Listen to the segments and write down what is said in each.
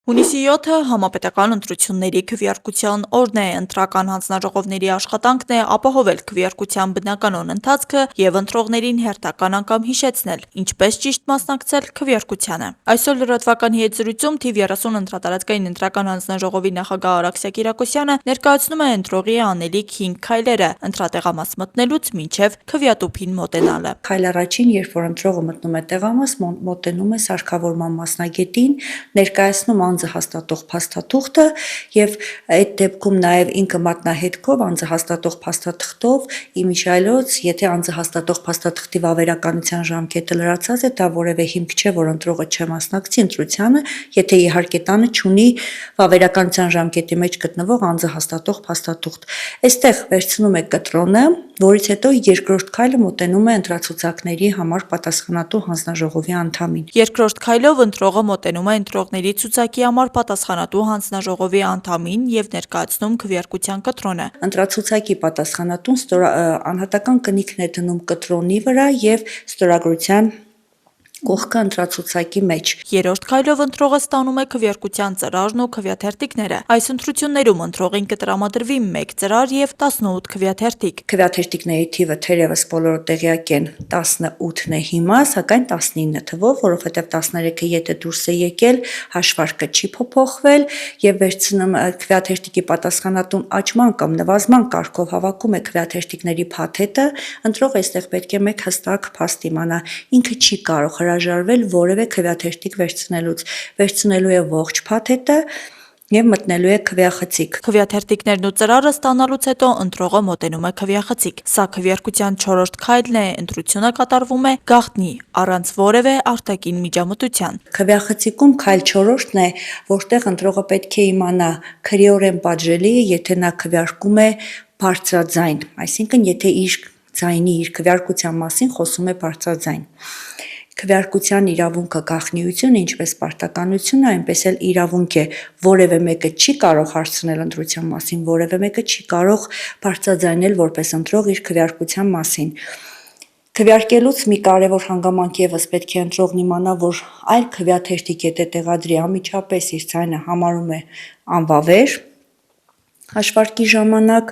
Հունիսի 7-ը համապետական ընտրությունների քվեարկության օրն է, ընտրական հանձնաժողովների աշխատանքն է ապահովել քվեարկության բնականոն ընթացքը և ընտրողներին հերթական անգամ հիշեցնել, ինչպես ճիշտ մասնակցել քվեարկությանը։ Այսօր լրատվականի հետ զրույցում թիվ 30 ընտրատարածքային ընտրական հանձնաժողովի նախագահ Արաքսիա Կիրակոսյանը ներկայացնում է ընտրողի անելիք 5 քայլերը՝ ընտրատեղամաս մտնելուց մինչև քվեատուփին մոտենալը։ Քայլ առաջին, երբ որ ընտրողը մտնում է տեղամաս, մոտենում է սարքավորման մասնագետին, ներկայացնում անձը հաստատող փաստաթուղթը եւ այդ դեպքում նաեւ ինքը մատնահետքով անձը հաստատող փաստաթղթով իմիջիայլոց, եթե անձը հաստատող փաստաթղթի վավերականության ժամկետը լրացած է, դա որևէ հիմք չէ, որ ընտրողը չմասնակցի ընտրությանը, եթե իհարկե տանը չունի վավերականության ժամկետի մեջ գտնվող անձը հաստատող փաստաթուղթ։ Այստեղ վերցնում է կտրոնը, որից հետո երկրորդ քայլը մոտենում է ընտրացուցակների համար պատասխանատու հանձնաժողովի անդամին։ Երկրորդ քայլով ընտրողը մոտենում է ընտրողների ցուցակի համար պատասխանատու հանձնաժողովի անդամին եւ ներկայացնում քվեարկության կտրոնը։ Ընտրացուցակի պատասխանատուն անհատական կնիքն է դնում կտրոնի վրա եւ ստորագրության կողքը ընտրացուցակի մեջ։ Երրորդ քայլով ընտրողը ստանում է քվեարկության ծրարն ու քվեաթերթիկները։ Այս ընտրություններում ընտրողին կտրամադրվի 1 ծրար եւ 18 քվեաթերթիկ։ Քվեաթերթիկների թիվը թերևս բոլորը տեղյակ են 18-ն է հիմա, սակայն 19 թվով, որովհետեւ 13-ը եթե դուրս է եկել, հաշվարկը չի փոփոխվել եւ վերցնում քվեաթերթիկի պատասխանատուն աճման կամ նվազման կարգով հավաքում է քվեաթերթիկների փաթեթը, ընտրողը այստեղ պետք է մեկ հստակ փաստ իմանա, ինքը չի կարող հրաժարվել որևէ քվեաթերթիկ վերցնելուց, վերցնելու է ողջ փաթեթը եւ մտնելու է քվեախցիկ։ Քվեաթերթիկներն ու ծրարը ստանալուց հետո ընտրողը մոտենում է քվեախցիկ։ Սա քվեարկության 4-րդ քայլն է, ընտրությունը կատարվում է գաղտնի, առանց որևէ արտաքին միջամտության։ Քվեախցիկում քայլ 4-րդն է, որտեղ ընտրողը պետք է իմանա քրեորեն պատժելի է, եթե նա քվեարկում է բարձրաձայն, այսինքն եթե իր քվեարկության մասին խոսում է բարձրաձայն։ Քվեարկության իրավունքը գաղտնիությունը, ինչպես պարտականությունը, այնպես էլ իրավունք է, որևէ մեկը չի կարող հարցնել ընտրության մասին, որևէ մեկը չի կարող բարձրաձայնել որպես ընտրող իր քվեարկության մասին։ Քվեարկելուց մի կարևոր հանգամանք եւս պետք է ընտրողն իմանա, որ այլ քվեաթերթիկ եթե տեղադրի անմիջապես իր ձայնը համարում է անվավեր հաշվարկի ժամանակ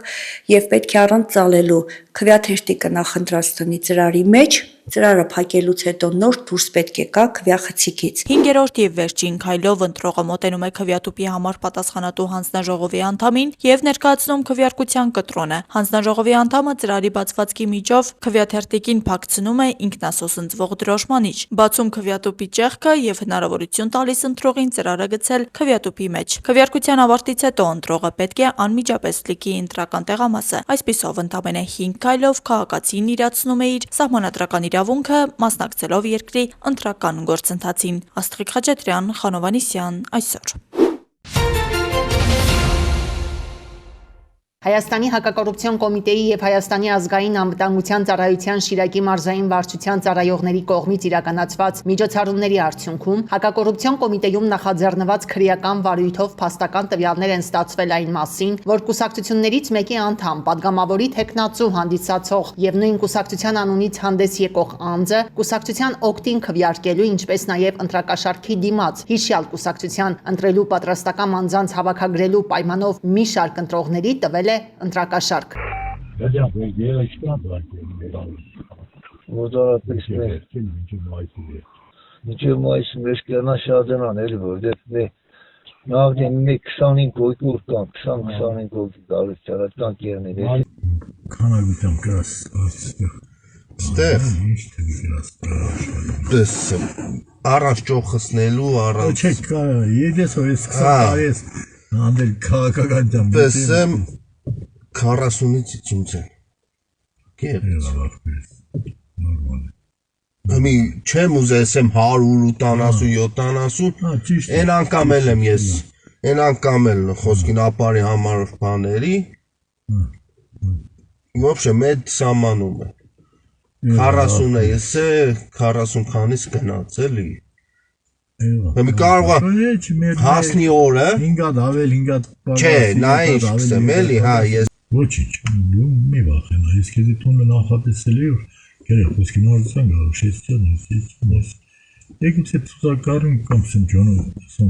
եւ պետք է առանց ծալելու քվեաթերթիկը նախընտրած տնի ծրարի մեջ, ծրարը փակելուց հետո նոր դուրս պետք է գա քվեախցիկից։ 5-րդ եւ վերջին քայլով ընտրողը մոտենում է քվեատուփի համար պատասխանատու հանձնաժողովի անդամին եւ ներկայացնում քվեարկության կտրոնը։ Հանձնաժողովի անդամը ծրարի բացվածքի միջով քվեաթերթիկին փակցնում է ինքնասոսնձվող դրոշմանիչ, բացում քվեատուփի ճեղքը եւ հնարավորություն տալիս ընտրողին ծրարը գցել քվեատուփի մեջ։ Քվեարկության ավարտից հետո ընտրողը պետք է անմիջապես լքի ընտրական տեղամասը։ Այսպիսով ընդամենը 5 քայլով քաղաքացին իրացնում է իր սահմանադրական իրավունքը մասնակցելով երկրի ընտրական գործընթացին։ Աստղիկ Խաչատրյան, Խանով Անիսյան, այսօր։ Հայաստանի հակակոռուպցիոն կոմիտեի եւ Հայաստանի ազգային անվտանգության ծառայության Շիրակի մարզային վարչության ծառայողների կողմից իրականացված միջոցառումների արդյունքում հակակոռուպցիոն կոմիտեում նախաձեռնված քրեական վարույթով փաստական տվյալներ են ստացվել այն մասին, որ կուսակցություններից մեկի անդամ, падգամավորի թեկնածու հանդիսացող եւ նույն կուսակցության անունից հանդես եկող անձը կուսակցության օգտին քվեարկելու, ինչպես նաեւ ընտրակաշառքի դիմաց հիշյալ կուսակցության ընտրելու պատրաստական անձանց հավաքագրելու պայմանով մի շարք ընտրողների տվել ընտրակաշառք։ Մինչև մայիսի մեջ կյանա շարժանան էլի, որովհետև նավին 25 հոգի կան, 20-25 հոգի գալիս չարական կերներ։ Քանակությամբ կրաս Ստեղ դեսը առանց ճոխսնելու, առանց Չէ, ես որ ես 20 ես անդել քաղաքական դեմ։ Դեսեմ 40-ից 50 են։ Կերես։ Նորմալ։ Ամի չեմ ուզեսեմ 100-80-70, այն անգամ էլ եմ ես, այն անգամ էլ խոսքին ապարի համար բաների, ոբշե մեծ սամանում է, 40 է ես է, 40 քանից գնաց էլի, մի կարող է հասնի օրը, 5 հատ ավել, 5 հատ չէ, նա ինչ կսեմ էլի, հա, ես Ոչինչ, մի վախենա, ես քեզ տունը նախատեսել էի, որ գերե խոսքի նորցան գա, շեշտան, ես եկից է ցուցակարում կամ սեմ ջոնը, ասում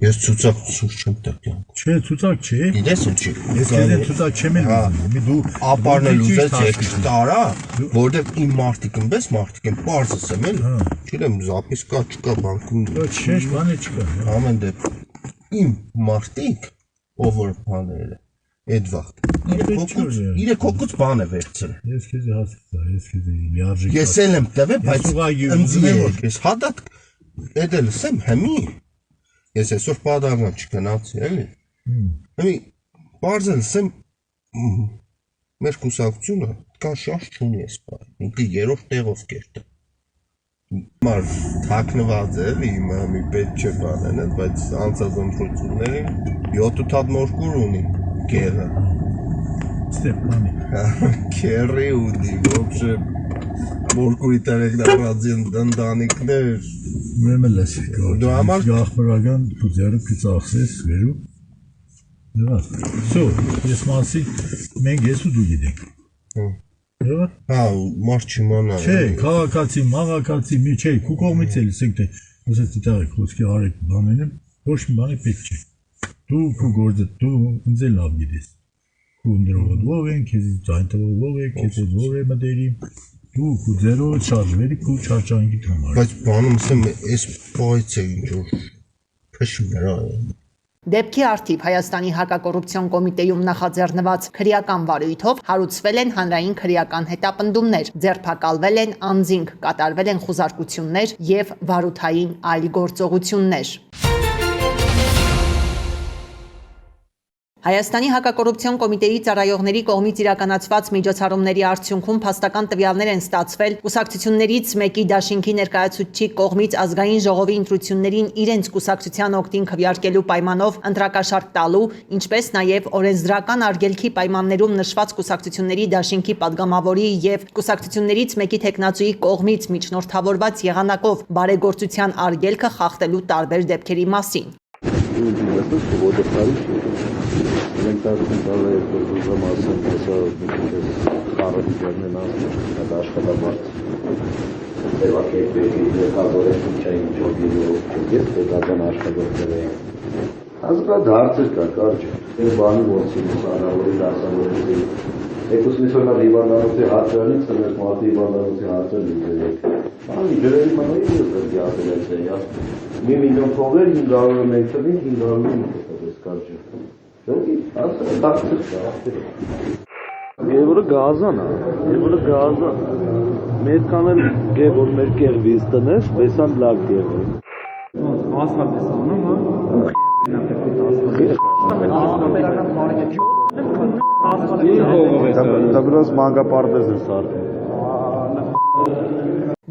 Ես ցուցակ չեմ տակյան։ Չէ, ցուցակ չէ։ Գիտես ինչի։ Ես քեզ ցուցակ չեմ ուզում։ Մի դու ապարնել ուզեց եք տարա, որտեղ իմ մարդիկ ըմբես մարդիկ են բարձս եմ էլ։ Չգիտեմ, զապիսկա չկա բանկում։ Չէ, բան չկա։ Ամեն դեպքում իմ մարդիկ ով որ բանել է այդ վաղտ։ Իրե կոկուց բան է վերցրել։ Ես քեզ հասկացա, ես քեզ լիարժեք։ Ես էլ եմ տվել, բայց ինձ ես հատակ էդել սեմ հեմի։ Ես այսօր պատահական չգնացի, էլի։ Հեմի բարձել սեմ մեր կուսակցությունը կան շարժ չունի այս բանը։ Ինքը երրորդ տեղով կերտը։ Մար թաքնված է, իմ մի պետք չէ բանեն, բայց անցած ընտրություններին 7 հատ մորկուր ունի գեղը։ Ստեփանի։ Քերի ունի, ոբշե մորկուրի տարեկնարածին դանդանիկներ։ Ուրեմն լսի, Դու համար գախորական դու ձերը կծախսես վերու։ Սո, ես մասի մենք ես ու դու գիտենք։ Հա, մարդ չիմանա։ Չէ, քաղաքացի, մաղաքացի, մի չէ, քու կողմից էլ ասենք թե ասես դիտարեք խոսքի արեք բաներն, ոչ մի բան պետք չէ։ Դու քու գործը դու ինձ էլ լավ գիտես։ Քու ընդրողդ ով են, քեզ ցայնտով ով է, քեզ ով է մտերիմ։ Դու քու ձերո շարժվերի քու չարճանքի համար։ Բայց բանում ասեմ, այս պայծ է ինչ որ փշմերա։ Դեպքի արդիվ Հայաստանի հակակոռուպցիոն կոմիտեում նախաձեռնված քրեական վարույթով հարուցվել են հանրային քրեական հետապնդումներ, ձերբակալվել են անձինք, կատարվել են խուզարկություններ եւ վարութային այլ գործողություններ։ Հայաստանի հակակոռուպցիոն կոմիտեի ծառայողների կողմից իրականացված միջոցառումների արդյունքում փաստական տվյալներ են ստացվել կուսակցություններից մեկի դաշինքի ներկայացուցչի կողմից ազգային ժողովի ընտրություններին իրենց կուսակցության օգտին քվեարկելու պայմանով ընտրակաշարք տալու, ինչպես նաև օրենսդրական արգելքի պայմաններում նշված կուսակցությունների դաշինքի падգամավորի եւ կուսակցություններից մեկի տեխնացուի կողմից միջնորդավորված եղանակով բարեգործության արգելքը խախտելու տարբեր դեպքերի մասին։ Մենք դարձին տալը որոշում ասեմ, հեսա խառը դերնեն ասում, աշխատաբարդ ձևակերպերի ներկազորեն ինչային ճոգիլով չգես, պետական աշխատորդներ էին։ Ազգատ հարցեր կա, կարջ, էր բանի ոնցի մուսանավորի դասավորեցի, եկուս միսորնա հիվանդանոցի հարցրանից, ծնես մարդի հիվանդանոցի հարցեր լիզեր եք։ Անի ջրերի մանոյի դրդր գյատելեց է, մի միլիոն փողեր 500 մենք տնին, 500 մենք կարջ։ Çünkü aslında baktık da. Evru gazan ha. Evru gazan. Merkanın gevur merker vistanes besan lag gevur. Asla besan ama. Da biraz manga pardesir sar.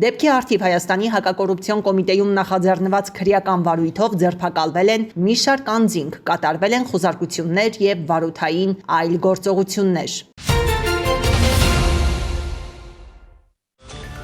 Դեպքի արդիվ Հայաստանի հակակոռուպցիոն կոմիտեում նախաձեռնված քրեական վարույթով ձերբակալվել են մի շարք անձինք, կատարվել են խուզարկություններ եւ վարութային այլ գործողություններ։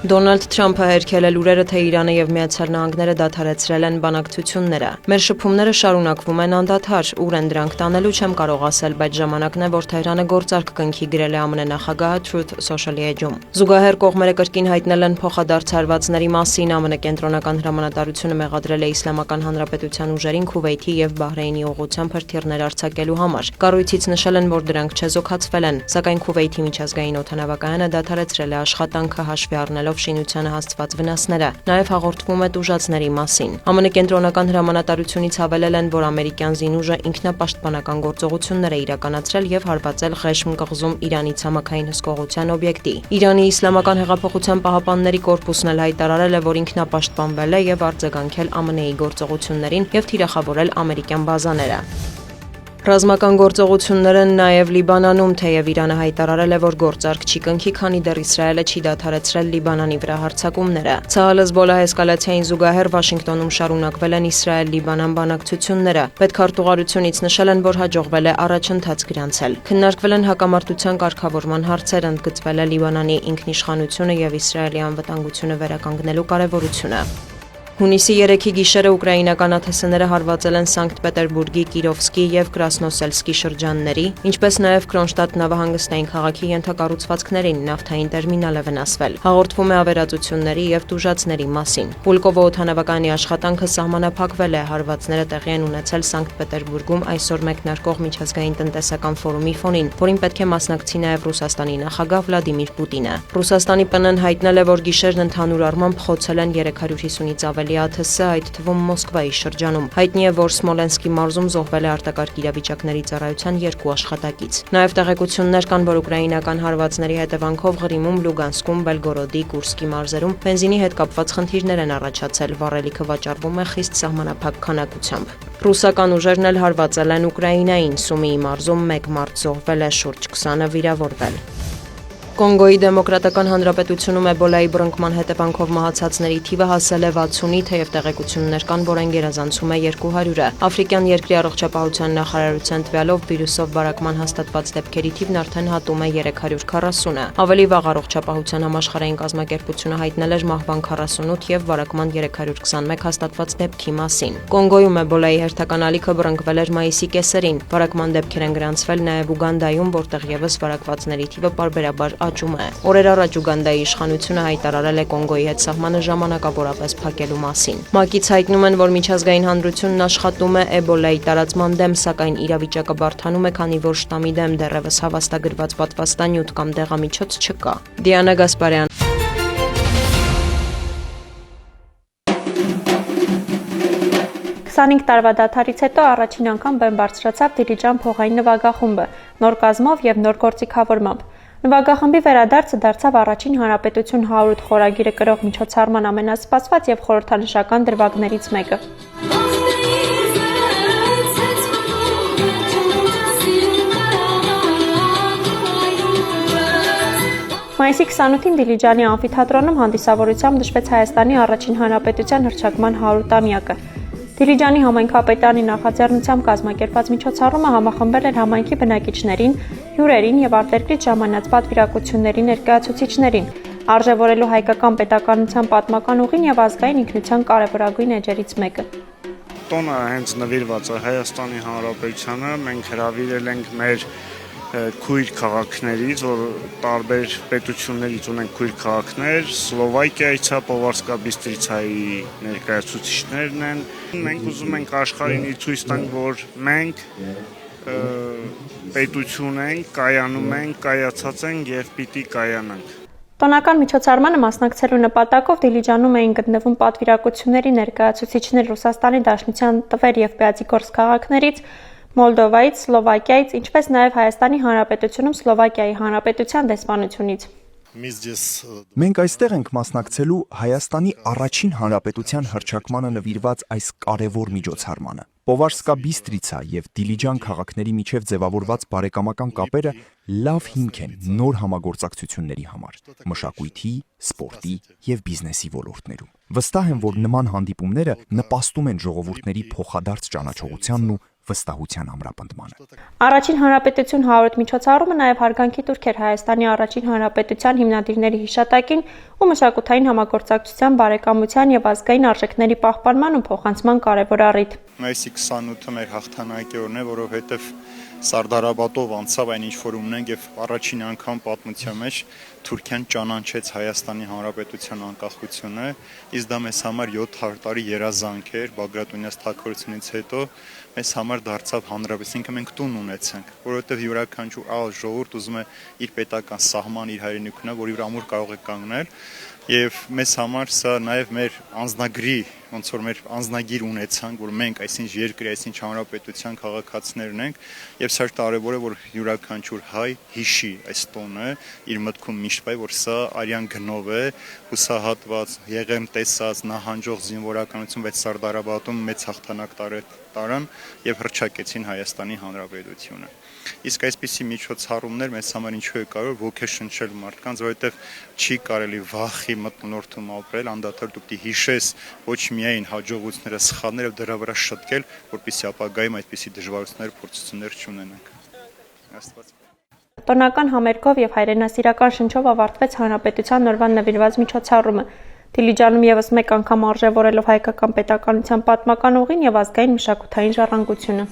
Դոնալդ Թրամփը հերքել է լուրերը, թե Իրանը եւ Միացյալ Նահանգները դադարեցրել են բանակցությունները։ Մեր շփումները շարունակվում են անդադար, ուր են դրանք տանելու չեմ կարող ասել, բայց ժամանակն է, որ Թեհրանը գործարք կնքի գրել է ԱՄՆ նախագահը Truth Social-ի էջում։ Զուգահեռ կողմերը կրկին հայտնել են փոխադարձարվածների մասին, ԱՄՆ կենտրոնական հրամանատարությունը մեղադրել է Իսլամական Հանրապետության ուժերին Քուվեյթի եւ Բահրեյնի ուղղությամբ հրթիռներ արձակելու համար։ Կառույցից նշել են, որ դրանք չեզոքացվել են, սակայն Քուվեյթի միջազգային օդանավակայանը դադարեցրել է աշխատանքը հաշվի առնելով շինությանը հասցված վնասները, նաև հաղորդվում է տուժածների մասին։ ԱՄՆ կենտրոնական հրամանատարությունից հավելել են, որ ամերիկյան զինուժը ինքնապաշտպանական գործողություններ է իրականացրել եւ հարվածել Ղեշմ կղզում Իրանի ցամաքային հսկողության օբյեկտի։ Իրանի Իսլամական հեղափոխության պահապանների կորպուսն էլ հայտարարել է, որ ինքնապաշտպանվել է եւ արձագանքել ԱՄՆ-ի գործողություններին եւ թիրախավորել ամերիկյան բազաները։ Ռազմական գործողություններ են նաև Լիբանանում, թեև Իրանը հայտարարել է, որ գործարք չի կնքի, քանի դեռ Իսրայելը չի դադարեցրել Լիբանանի վրա հարձակումները։ Ցահալ-Հեզբոլլահ էսկալացիային զուգահեռ Վաշինգտոնում շարունակվել են Իսրայել-Լիբանան բանակցությունները։ Պետքարտուղարությունից նշել են, որ հաջողվել է առաջընթաց գրանցել։ Քննարկվել են հակամարտության կարգավորման հարցեր, ընդգծվել է Լիբանանի ինքնիշխանությունը եւ Իսրայելի անվտանգությունը վերականգնելու կարեւորությունը։ Հունիսի 3-ի գիշերը ուկրաինական ԱԹՍ-ները հարվածել են Սանկտ Պետերբուրգի Կիրովսկի եւ Կրասնոսելսկի շրջանների, ինչպես նաեւ Կրոնշտադտ նավահանգստային քաղաքի ենթակառուցվածքներին, նավթային տերմինալ է վնասվել։ Հաղորդվում է ավերածությունների եւ տուժածների մասին։ Պուլկովո օդանավակայանի աշխատանքը սահմանափակվել է, հարվածները տեղի են ունեցել Սանկտ Պետերբուրգում այսօր մեկնարկող միջազգային տնտեսական ֆորումի ֆոնին, որին պետք է մասնակցի նաեւ Ռուսաստանի նախագահ Վլադիմիր Պուտինը։ Ռուսաստանի ՊՆ-ն հայտնել է, որ գիշերն ընդհանուր առմամբ խոցել են 350-ից ավելի ԱԹՍ, այդ թվում Մոսկվայի շրջանում։ Հայտնի է, որ Սմոլենսկի մարզում զոհվել է արտակարգ իրավիճակների ծառայության 2 աշխատակից։ Նաև տեղեկություններ կան, որ ուկրաինական հարվածների հետևանքով Ղրիմում, Լուգանսկում, Բելգորոդի, Կուրսկի մարզերում բենզինի հետ կապված խնդիրներ են առաջացել, վառելիքը վաճառվում է խիստ սահմանափակ քանակությամբ։ Ռուսական ուժերն էլ հարվածել են Ուկրաինային, Սումիի մարզում 1 մարդ զոհվել է, շուրջ 20-ը վիրավորվել։ Կոնգոյի Դեմոկրատական Հանրապետությունում էբոլայի բռնկման հետևանքով մահացածների թիվը հասել է 60-ի, թեև տեղեկություններ կան, որ այն գերազանցում է 200-ը։ Աֆրիկյան երկրի առողջապահության նախարարության տվյալով վիրուսով վարակման հաստատված դեպքերի թիվն արդեն հատում է 340-ը։ Ավելի վաղ առողջապահության համաշխարհային կազմակերպությունը հայտնել էր մահվան 48 եւ վարակման 321 հաստատված դեպքի մասին։ Կոնգոյում էբոլայի հերթական ալիքը բռնկվել էր մայիսի կեսերին։ Վարակման դեպքեր են գրանցվել նաեւ Ուգանդայում, որտեղ եւս վարակվածների թիվը պարբերաբար աճում է։ Օրեր առաջ Ուգանդայի իշխանությունը հայտարարել է Կոնգոյի հետ սահմանը ժամանակավորապես փակելու մասին։ ՄԱԿ-ից հայտնում են, որ միջազգային հանրությունն աշխատում է էբոլայի տարածման դեմ, սակայն իրավիճակը բարդանում է, քանի որ շտամի դեմ դեռևս հավաստագրված պատվաստանյութ կամ դեղամիջոց չկա։ Դիանա Գասպարյան։ 25 տարվա դադարից հետո առաջին անգամ բեմ բարձրացավ Դիլիջան փողային նվագախումբը, նոր կազմով եւ նոր գործիքավորմամբ։ Նվագախմբի վերադարձը դարձավ առաջին հանրապետություն 108 խորագիրը կրող միջոցառման ամենասպասված եւ խորհրդանշական դրվագներից մեկը։ Մայիսի 28-ին Դիլիջանի ամֆիթատրոնում հանդիսավորությամբ նշվեց Հայաստանի առաջին հանրապետության հռչակման 100-ամյակը։ Դիլիջանի համայնքապետարանի նախաձեռնությամբ կազմակերպված միջոցառումը համախմբել էր համայնքի բնակիչներին, հյուրերին եւ արտերկրից ժամանած պատվիրակությունների ներկայացուցիչներին, արժևորելու հայկական պետականության պատմական ուղին եւ ազգային ինքնության կարեւորագույն էջերից մեկը։ Տոնը հենց նվիրված է Հայաստանի Հանրապետությանը, մենք հրավիրել ենք մեր քույր քաղաքներից, որ տարբեր պետություններից ունենք քույր քաղաքներ, Սլովակիայից, Պովարսկա-Բիստրիցայի ներկայացուցիչներն են։ Մենք ուզում ենք աշխարհին ցույց տանք, որ մենք պետություն ենք, կայանում ենք, կայացած ենք եւ պիտի կայանանք։ Տոնական միջոցառմանը մասնակցելու նպատակով Դիլիջանում էին գտնվում պատվիրակությունների ներկայացուցիչներ Ռուսաստանի Դաշնության Տվեր եւ Պյատիգորսկ քաղաքներից, Մոլդովայից, Սլովակիայից, ինչպես նաև Հայաստանի Հանրապետությունում Սլովակիայի Հանրապետության դեսպանությունից։ Մենք այստեղ ենք մասնակցելու Հայաստանի առաջին հանրապետության հռչակմանը նվիրված այս կարևոր միջոցառմանը։ Պովարսկա-Բիստրիցա եւ Դիլիջան քաղաքների միջև ձևավորված բարեկամական կապերը լավ հիմք են նոր համագործակցությունների համար՝ մշակույթի, սպորտի եւ բիզնեսի ոլորտներում։ Վստահ եմ, որ նման հանդիպումները նպաստում են ժողովուրդների փոխադարձ ճանաչողությանն ու վստահության ամրապնդմանը։ Առաջին հանրապետություն 100 միջոցառումը նաև հարգանքի տուրք էր Հայաստանի առաջին հանրապետության հիմնադիրների հիշատակին ու մշակութային համագործակցության, բարեկամության եւ ազգային արժեքների պահպանման ու փոխանցման կարևոր առիթ։ Մայիսի 28-ը մեր հաղթանակի օրն է, որովհետեւ Սարդարաբադով անցավ այն ինչ որ ունենք եւ առաջին անգամ պատմության մեջ Թուրքիան ճանաչեց Հայաստանի Հանրապետության անկախությունը, իսկ դա մեզ համար 700 տարի երազանք էր, Բագրատունյաց թագավորությունից հետո մեզ համար դարձավ հանրապետություն, մենք տուն ունեցանք, որովհետեւ յուրաքանչյուր այլ ժողովուրդ ուզում է իր պետական սահման, իր հայրենիքունը, որի վրա ամուր կարող է կանգնել, եւ մեզ համար սա նաեւ մեր անձնագրի, ոնց որ մեր անձնագիր ունեցանք, որ մենք այսինչ երկրի, այսինչ հանրապետության քաղաքացիներն ենք, եւ սա կարեւոր է, որ յուրաքանչյուր հայ հիշի այս տոնը, իր մտքում միշտ բայ, որ սա արյան գնով է, հուսահատված, եղեմ տեսած, նահանջող զինվորականություն, բայց Սարդարաբադում մեծ հաղթանակ տարան եւ հռչակեցին Հայաստանի Հանրապետությունը։ Իսկ այսպիսի միջոցառումներ մեզ համար ինչու է կարող ոգեշնչել մարդկանց, որովհետև չի կարելի վախի մթնոլորտում ապրել, անդադար դու պիտի հիշես ոչ միայն հաջողությունները, սխալները, դրա վրա շտկել, որպեսզի ապագայում այդպիսի դժվարություններ, փորձություններ չունենանք։ Աստված Տոնական համերգով եւ հայրենասիրական շնչով ավարտվեց Հանրապետության նորվան նվիրված միջոցառումը։ Դիլիջանում եւս մեկ անգամ արժևորելով հայկական պետականության պատմական ուղին եւ ազգային մշակութային ժառանգությունը։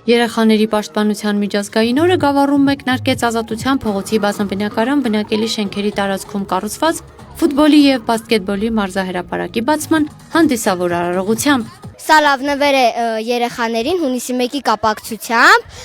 Երեխաների պաշտպանության միջազգային օրը Գավառում մեկնարկեց Ազատության փողոցի բազմաբնակարան բնակելի շենքերի տարածքում կառուցված ֆուտբոլի եւ բասկետբոլի մարզահրապարակի բացման հանդիսավոր արարողությամբ։ Սա լավնվեր է երեխաներին հունիսի 1-ի կապակցությամբ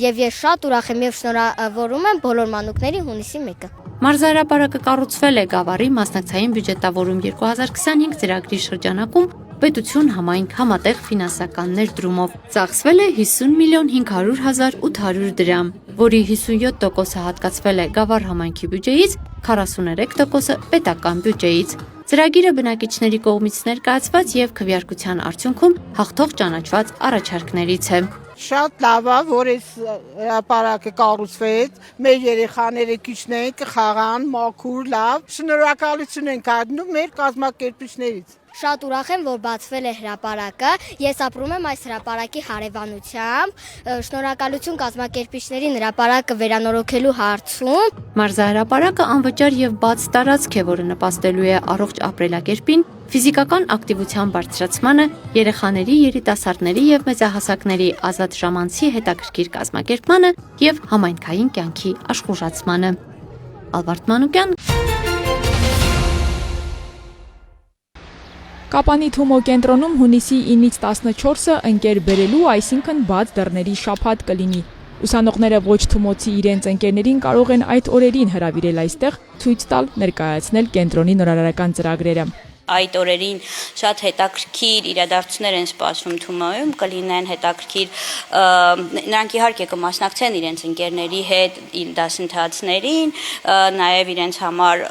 եւ ես շատ ուրախ եմ եւ շնորհավորում եմ բոլոր մանուկներին հունիսի 1-ը։ Մարզահրապարակը կառուցվել է Գավառի մասնակցային բյուջետավորում 2025 ծրագրի շրջանակում պետություն համայնք համատեղ ֆինանսական ներդրումով ծախսվել է 50 միլիոն 500 հազար 800 դրամ, որի 57%-ը հատկացվել է Գավառ համայնքի բյուջեից, 43%-ը պետական բյուջեից։ Ծրագիրը բնակիչների կողմից ներկայացված եւ քվեարկության արդյունքում հաղթող ճանաչված առաջարկներից է։ Շատ լավ է, որ այս հրապարակը կառուցվեց, մեր երեխաները քիչն կխաղան, մաքուր, լավ։ Շնորհակալություն ենք հայտնում մեր կազմակերպիչներից։ Շատ ուրախ եմ, որ բացվել է հրապարակը, ես ապրում եմ այս հրապարակի հարևանությամբ, շնորհակալություն կազմակերպիչներին հրապարակը վերանորոգելու հարցում։ Մարզահրապարակը անվճար եւ բաց տարածք է, որը նպաստելու է առողջ ապրելակերպին, ֆիզիկական ակտիվության բարձրացմանը, երեխաների, երիտասարդների եւ մեծահասակների ազատ ժամանցի հետաքրքիր կազմակերպմանը եւ համայնքային կյանքի աշխուժացմանը։ Ալբերտ Մանուկյան Կապանի Թումո կենտրոնում հունիսի 9-ից 14-ը ընկեր բերելու, այսինքն բաց դռների շաբաթ կլինի։ Ուսանողները ոչ թումոցի իրենց ընկերներին կարող են այդ օրերին հրավիրել այստեղ, ցույց տալ, ներկայացնել կենտրոնի նորարարական ծրագրերը։ Այդ օրերին շատ հետաքրքիր իրադարձություններ են սպասվում Թումոյում, կլինեն հետաքրքիր, նրանք իհարկե կմասնակցեն իրենց ընկերների հետ դասընթացներին, նաև իրենց համար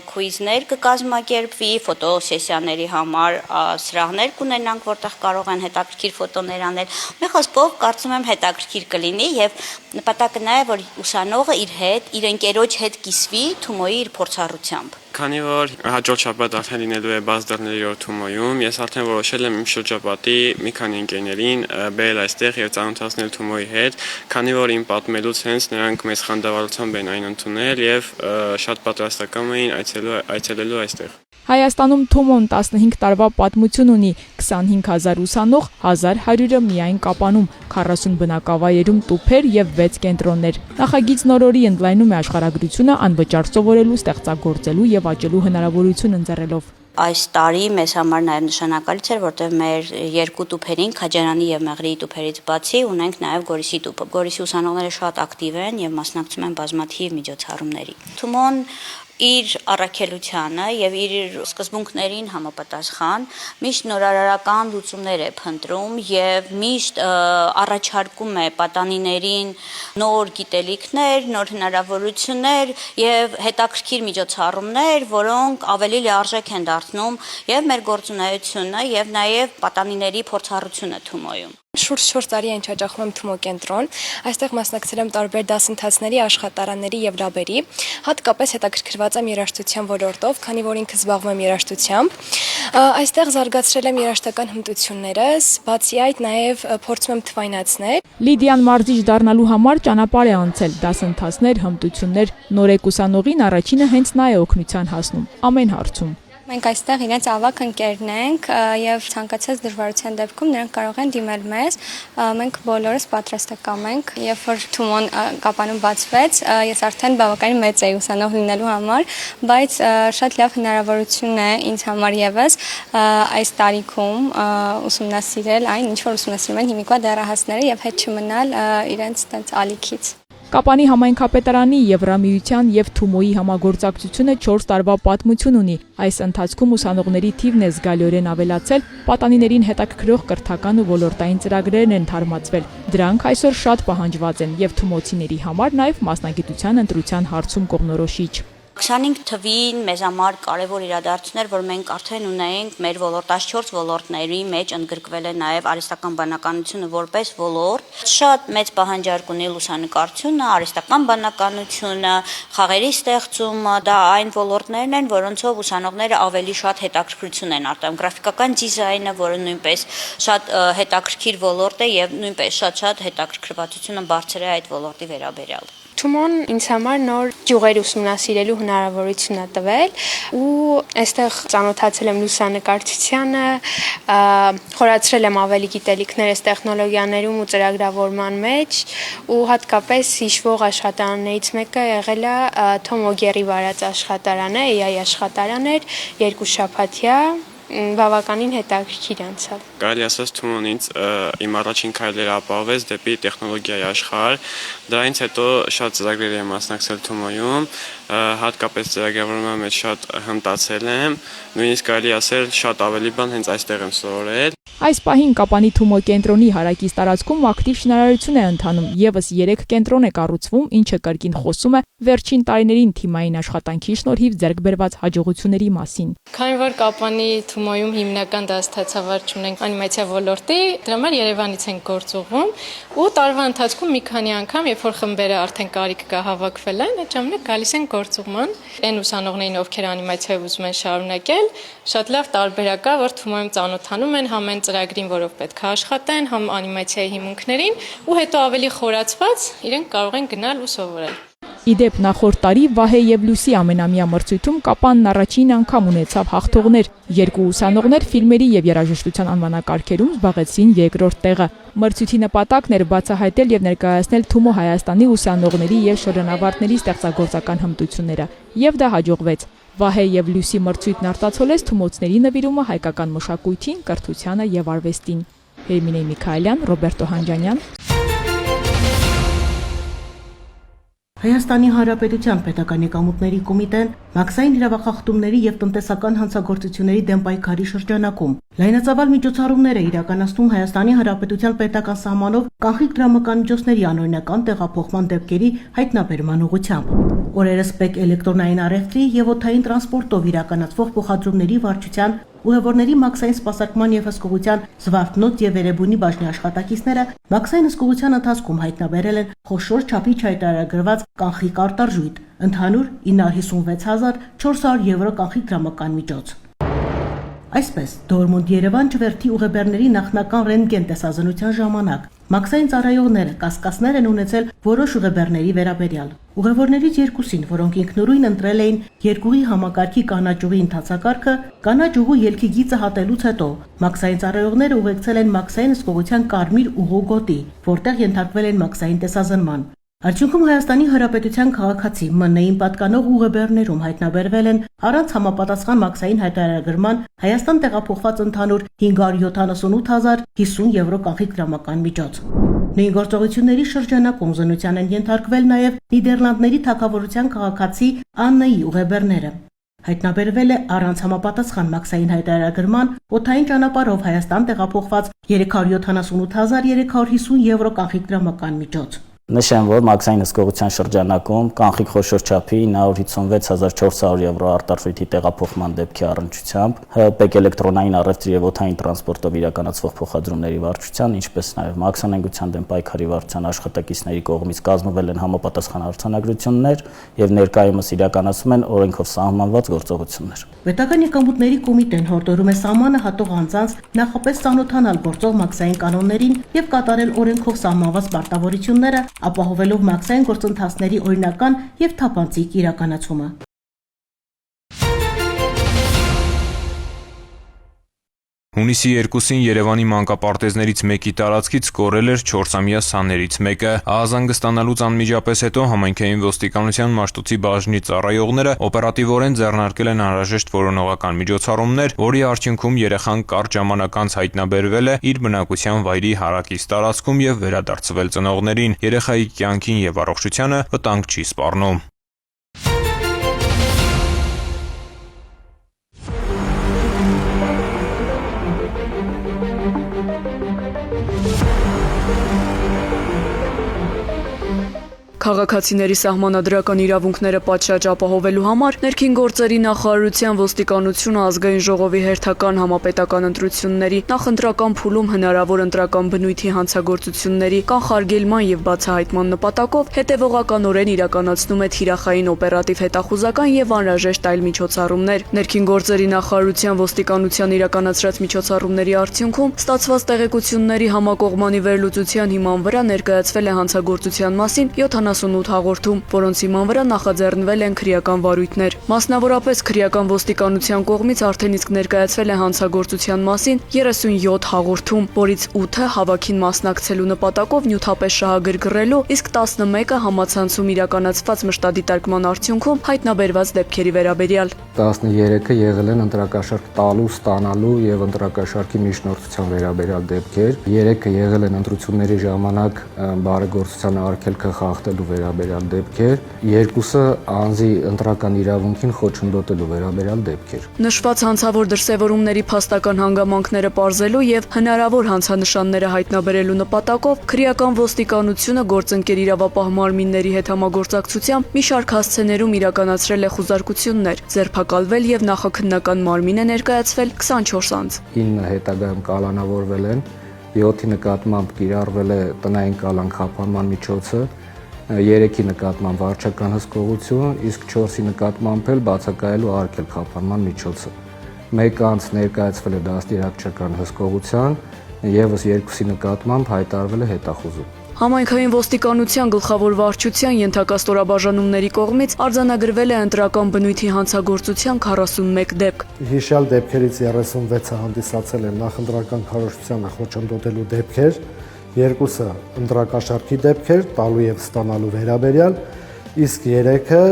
քուիզներ կկազմակերպվի, ֆոտոսեսիաների համար սրահներ կունենանք, որտեղ կարող են հետաքրքիր ֆոտոներ անել։ Մի խոսքով կարծում եմ հետաքրքիր կլինի եւ նպատակը նա է, որ ուսանողը իր հետ, իր ընկերոջ հետ կիսվի Թումոյի իր փորձառությամբ։ Քանի որ հաջորդ շաբաթ արդեն լինելու է բաց դռների օր Թումոյում, ես արդեն որոշել եմ իմ շրջապատի մի քանի ընկերներին բերել այստեղ եւ ծանոթացնել Թումոյի հետ, քանի որ իմ պատմելուց հենց նրանք մեծ խանդավառությամբ են այն ընդունել եւ շատ պատրաստական էին այցելելու այստեղ։ Հայաստանում Թումոն 15 տարվա պատմություն ունի, 25000 ուսանող, 1100-ը միայն Կապանում, 40 բնակավայրերում տուփեր եւ 6 կենտրոններ։ Նախագիծն օրորի ընդլայնում է աշխարհագրությունը անվճար սովորելու, ստեղծագործելու եւ աճելու հնարավորություն ընձեռելով։ Այս տարի մեզ համար նաև նշանակալից էր, որտեղ մեր երկու տուփերին, Քաջարանի եւ Մեղրիի տուփերից բացի, ունենք նաև Գորիսի տուփը։ Գորիսի ուսանողները շատ ակտիվ են եւ մասնակցում են բազմաթիվ միջոցառումների։ Թումոն իր առաքելությանը եւ իր սկզբունքներին համապատասխան միշտ նորարարական լուծումներ է փնտրում եւ միշտ առաջարկում է պատանիներին նոր գիտելիքներ, նոր հնարավորություններ եւ հետաքրքիր միջոցառումներ, որոնք ավելի լիարժեք են դարձնում եւ մեր գործունեությունը եւ նաեւ պատանիների փորձառությունը Թումոյում։ Շուրջ 4 տարի ինչ հաճախում եմ Թումո կենտրոն, այստեղ մասնակցել եմ տարբեր դասընթացների, աշխատարանների եւ լաբերի, հատկապես հետաքրքրված եմ երաժշտության ոլորտով, քանի որ ինքս զբաղվում եմ երաժշտությամբ։ Այստեղ զարգացրել եմ երաժշտական հմտություններս, բացի այդ նաեւ փորձում եմ թվայնացնել։ Լիդիան մարզիչ դառնալու համար ճանապարհ է անցել, դասընթացներ, հմտություններ, նորեկ ուսանողին առաջինը հենց նա է օգնության հասնում ամեն հարցում։ Մենք այստեղ իրենց ավակ ընկերն ենք եւ ցանկացած դժվարության դեպքում նրանք կարող են դիմել մեզ։ Մենք բոլորս պատրաստական ենք, երբ որ Թումոն Կապանում բացվեց, ես արդեն բավականին մեծ էի ուսանող լինելու համար, բայց շատ լավ հնարավորություն է ինձ համար եւս այս տարիքում ուսումնասիրել այն, ինչ որ ուսումնասիրում են հիմիկվա դեռահասները եւ հետ չմնալ իրենց տենց ալիքից։ Կապանի համայնքապետարանի, Եվրամիության եւ Թումոյի համագործակցությունը 4 տարվա պատմություն ունի։ Այս ընթացքում ուսանողների թիվն է զգալիորեն ավելացել, պատանիներին հետաքրքրող կրթական ու ոլորտային ծրագրերն են թարմացվել։ Դրանք այսօր շատ պահանջված են եւ թումոցիների համար նաեւ մասնագիտության ընտրության հարցում կողմնորոշիչ։ 25 թվին մեզ համար կարևոր իրադարձություն էր, որ մենք արդեն ունեինք մեր ոլորտ, 14 ոլորտների մեջ ընդգրկվել է նաև արհեստական բանականությունը որպես ոլորտ։ Շատ մեծ պահանջարկ ունի լուսանկարչությունը, արհեստական բանականությունը, խաղերի ստեղծումը, դա այն ոլորտներն են, որոնցով ուսանողները ավելի շատ հետաքրքրություն են արտահայտում։ Գրաֆիկական դիզայնը, որը նույնպես շատ հետաքրքիր ոլորտ է եւ նույնպես շատ հետաքրքրվածությունը բարձր է այդ ոլորտի վերաբերյալ։ Թումոն ինձ համար նոր ճյուղեր ուսումնասիրելու հնարավորություն է տվել ու այստեղ ծանոթացել եմ լուսանկարչությանը, խորացրել եմ ավելի գիտելիքներ այս տեխնոլոգիաներում ու ծրագրավորման մեջ ու հատկապես հիշվող աշխատարաններից մեկը եղել է Թոմ Օգերի վարած աշխատարանը, AI աշխատարան էր, 2 շաբաթյա, բավականին հետաքրքիր անցավ։ Կարելի ասած Թումոն ինձ իմ առաջին քայլերը ապահովեց դեպի տեխնոլոգիայի աշխարհ։ Դրանից հետո շատ ծրագրերի եմ մասնակցել Թումոյում, հատկապես ծրագրավորման մեջ շատ հմտացել եմ, նույնիսկ կարելի ասել շատ ավելի բան հենց այստեղ եմ սովորել։ Այս պահին Կապանի Թումո կենտրոնի հարակից տարածքում ակտիվ շինարարություն է ընթանում, եւս 3 կենտրոն է կառուցվում, ինչը կրկին խոսում է վերջին տարիներին թիմային աշխատանքի շնորհիվ ձեռք բերված հաջողությունների մասին։ Քանի որ Կապանի Թումոյում հիմնական դասացավարժ ունենք անիմացիա ոլորտի, դրա համար Երևանից են գործողում ու տարվա ընթացքում մի քանի անգամ, երբ որ խմբերը արդեն կարիք կա հավաքվել են, այդ ժամանակ գալիս են գործողման։ Այն ուսանողներին, ովքեր անիմացիա ուզում են շարունակել, շատ լավ տարբերակ կա, որ Թումոյում ծանոթանում են համ այն ծրագրին, որով պետք է աշխատեն, համ անիմացիայի հիմունքներին ու հետո ավելի խորացված իրենք կարող են գնալ ու սովորել։ Իդեպ նախորդ տարի Վահե եւ Լուսի ամենամյա մրցույթում Կապանն առաջին անգամ ունեցավ հաղթողներ։ 2 ուսանողներ ֆիլմերի եւ երաժշտության անվանակարգերում զբաղեցրին 2-րդ տեղը։ Մրցույթի նպատակն էր բացահայտել եւ ներկայացնել Թումո Հայաստանի ուսանողների եւ շրջանավարտների ստեղծագործական հմտությունները։ Եվ դա հաջողվեց։ Վահե եւ Լուսի մրցույթն արտացոլեց թումոցների նվիրումը հայկական մշակույթին, կրթությանը եւ արվեստին։ Հերմինե Միքայելյան, Ռոբերտո Հանջանյան։ Հայաստանի Հանրապետության Պետական եկամուտների կոմիտեն մաքսային իրավախախտումների եւ տնտեսական հանցագործությունների դեմ պայքարի շրջանակում լայնածավալ միջոցառումներ է իրականացնում Հայաստանի Հանրապետության պետական սահմանով կանխիկ դրամական միջոցների անօրինական տեղափոխման դեպքերի հայտնաբերման ուղղությամբ։ Օրերս ՊԵԿ էլեկտրոնային առևտրի եւ օդային տրանսպորտով իրականացվող փոխադրումների վարչության ուղևորների մաքսային սպասարկման եւ հսկողության Զվարթնոց եւ Երևանի բաժնի աշխատակիցները մաքսային հսկողության ընթացքում հայտնաբերել են խոշոր չափի հայտարարագրված կանխիկ արտարժույթ, ընդհանուր 956.400 եվրո կանխիկ դրամական միջոց։ Այսպես, Դորմոնդ-Երևան չվերթի ուղեբեռների նախնական ռենտգեն տեսազնության ժամանակ մաքսային ծառայողները կասկածներ են ունեցել որոշ ուղեբեռների վերաբերյալ։ Ուղևորներից 2-ին, որոնք ինքնուրույն ընտրել էին երկուղի համակարգի կանաճուղի ընթացակարգը, կանաճուղու ելքի գիծը հատելուց հետո մաքսային ծառայողները ուղեկցել են մաքսային հսկողության կարմիր ուղու գոտի, որտեղ ենթարկվել են մաքսային տեսազնման։ Արդյունքում Հայաստանի Հանրապետության քաղաքացի ՄՆ-ին պատկանող ուղեբեռներում հայտնաբերվել են առանց համապատասխան մաքսային հայտարարագրման Հայաստան տեղափոխված ընդհանուր 578.050 եվրո կանխիկ դրամական միջոց։ Նույն գործողությունների շրջանակում զննության են ենթարկվել նաև Նիդերլանդների թագավորության քաղաքացի Աննայի ուղեբեռները։ Հայտնաբերվել է առանց համապատասխան մաքսային հայտարարագրման օդային ճանապարհով Հայաստան տեղափոխված 378.350 եվրո կանխիկ դրամական միջոց։ Նշեմ, որ մաքսային հսկողության շրջանակում կանխիկ խոշոր չափի 956.400 եվրո արտարժույթի տեղափոխման դեպքի առնչությամբ ՊԵԿ էլեկտրոնային առևտրի եւ օդային տրանսպորտով իրականացվող փոխադրումների վարչության, ինչպես նաեւ մաքսանենգության դեմ պայքարի վարչության աշխատակիցների կողմից կազմվել են համապատասխան արձանագրություններ եւ ներկայումս իրականացում են օրենքով սահմանված գործողություններ։ Պետական եկամուտների կոմիտեն հորդորում է սահմանը հատող անձանց նախապես ծանոթանալ գործող մաքսային կանոններին եւ կատարել օրենքով սահմանված պարտավորությունները, ապահովելով մաքսային գործընթացների օրինական եւ թափանցիկ իրականացումը։ Հունիսի 2-ին Երևանի մանկապարտեզներից մեկի տարածքից կորել էր 4-ամյա սաներից մեկը։ Ահազանգը ստանալուց անմիջապես հետո համայնքային ոստիկանության Մաշտոցի բաժնի ծառայողները օպերատիվորեն ձեռնարկել են անհրաժեշտ որոնողական միջոցառումներ, որի արդյունքում երեխան կարճ ժամանակ անց հայտնաբերվել է իր բնակության վայրի հարակից տարածքում եւ վերադարձվել ծնողներին։ Երեխայի կյանքին եւ առողջությանը վտանգ չի սպառնում։ Քաղաքացիների սահմանադրական իրավունքները պատշաճ ապահովելու համար ներքին գործերի նախարարության ոստիկանությունը ազգային ժողովի հերթական համապետական ընտրությունների նախընտրական փուլում հնարավոր ընտրական բնույթի հանցագործությունների կանխարգելման եւ բացահայտման նպատակով հետեւողականորեն իրականացնում է թիրախային օպերատիվ հետախուզական եւ անհրաժեշտ այլ միջոցառումներ։ Ներքին գործերի նախարարության ոստիկանության իրականացրած միջոցառումների արդյունքում ստացված տեղեկությունների համակողմանի վերլուծության հիման վրա ներկայացվել է հանցագործության մասին 78 հաղորդում, որոնց հիման վրա նախաձեռնվել են քրեական վարույթներ։ Մասնավորապես քրեական ոստիկանության կողմից արդեն իսկ ներկայացվել է հանցագործության մասին 37 հաղորդում, որից 8-ը հավաքին մասնակցելու նպատակով նյութապես շահագրգռելու, իսկ 11-ը համացանցում իրականացված մշտադիտարկման արդյունքում հայտնաբերված դեպքերի վերաբերյալ։ 13-ը եղել են ընտրակաշարք տալու, ստանալու եւ ընտրակաշարքի միջնորդության վերաբերյալ դեպքեր, 3-ը եղել են ընտրությունների ժամանակ բարեգործության արգելքը խախտելու վերաբերյալ դեպքեր, 2-ը անձի ընտրական իրավունքին խոչընդոտելու վերաբերյալ դեպքեր։ Նշված հանցավոր դրսևորումների փաստական հանգամանքները պարզելու եւ հնարավոր հանցանշանները հայտնաբերելու նպատակով քրեական ոստիկանությունը գործընկեր իրավապահ մարմինների հետ համագործակցությամբ մի շարք հասցեներում իրականացրել է խուզարկություններ, ձերբակալվել եւ նախաքննական մարմին է ներկայացվել 24 անձ։ 9 հետագայում կալանավորվել են, 7-ի նկատմամբ կիրառվել է տնային կալան խափանման միջոցը, 3-ի նկատմամբ վարչական հսկողություն, իսկ 4-ի նկատմամբ էլ բացակայելու արգելք խափանման միջոցը։ 1 անձ ներկայացվել է դաստիարակչական հսկողության, եւս 2-ի նկատմամբ հայտարարվել է հետախուզում։ Համայնքային ոստիկանության գլխավոր վարչության ենթակա ստորաբաժանումների կողմից արձանագրվել է ընտրական բնույթի հանցագործության 41 դեպք։ Հիշյալ դեպքերից 36-ը հանդիսացել են նախընտրական քարոզչությանը խոչընդոտելու դեպքեր, 2-ը ընտրակաշարքի դեպքեր, տալու եւ ստանալու վերաբերյալ, իսկ 3-ը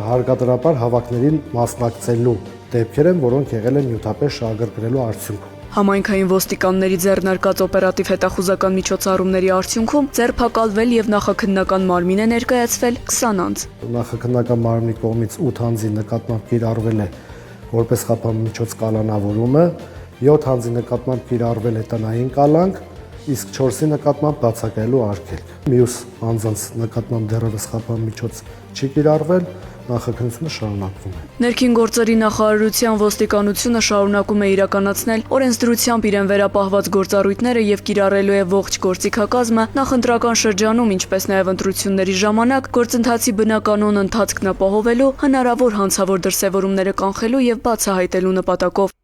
հարկադրաբար հավաքներին մասնակցելու դեպքեր են, որոնք եղել են նյութապես շահագրգռելու արդյունքում։ Համայնքային ոստիկանների ձեռնարկած օպերատիվ հետախուզական միջոցառումների արդյունքում ձերբակալվել եւ նախաքննական մարմին է ներկայացվել 20 անձ։ Նախաքննական մարմնի կողմից 8 անձի նկատմամբ կիրառվել է որպես խափանմիջոց կալանավորումը, 7 անձի նկատմամբ կիրառվել է տնային կալանք, իսկ 4-ի նկատմամբ բացակայելու արգելք։ Մյուս անձանց նկատմամբ դեռևս խափանմիջոց չի կիրառվել, նախաքննությունը շարունակվում է։ Ներքին գործերի նախարարության ոստիկանությունը շարունակում է իրականացնել օրենսդրությամբ իրեն վերապահված գործառույթները եւ կիրառելու է ողջ գործիքակազմը նախընտրական շրջանում, ինչպես նաեւ ընտրությունների ժամանակ գործընթացի բնականոն ընթացքն ապահովելու, հնարավոր հանցավոր դրսևորումները կանխելու եւ բացահայտելու նպատակով։